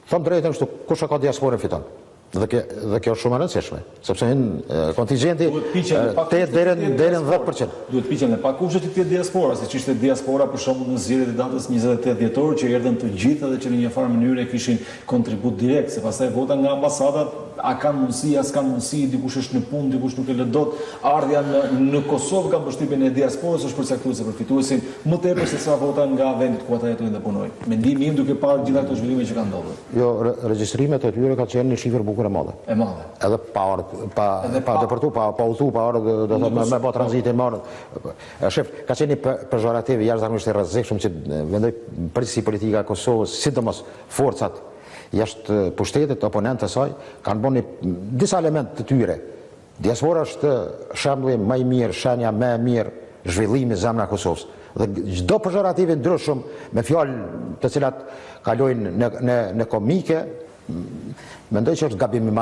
Thëmë drejtën kështu, kush e ka diasporën fiton. Dhe kjo është shumë e rëndësishme, sepse kontingjenti deri në 10%. Duhet piqen e pak kushtet të këtij diaspora, siç ishte diaspora për shembull në zgjedhjet e datës 28 dhjetor, që erdhën të gjithë dhe që në një farë mënyrë kishin kontribut direkt, se pastaj vota nga ambasadat, a kanë mundësi, as kanë mundësi, dikush është në punë, dikush nuk e lë dot. Ardhja në Kosovë ka përshtypjen e diasporës është përcaktuese për fituesin, më tepër se sa vota nga vendet ku ata jetojnë dhe punojnë. Mendimi im duke parë gjitha këto zhvillime që kanë ndodhur. Jo, regjistrimet e tyre ka qenë një shifër bukur e madhe. Edhe pa depërtu, pa udhëtu, pa orë, do të thotë me pa tranzitin marrë. Shef, ka qenë një pejorativ jashtëzakonisht i rrezikshëm që vendoi përgjithësi politika e Kosovës, sidomos forcat jashtë pushtetit, oponentë e saj, kanë bënë disa elementë të tyre. Diaspora është shembulli më i mirë, shenja më e mirë zhvillimi i zemrës së Kosovës. Dhe çdo pejorativ i ndryshëm me fjalë të cilat kalojnë në komike, mendoj që është gabim i madh.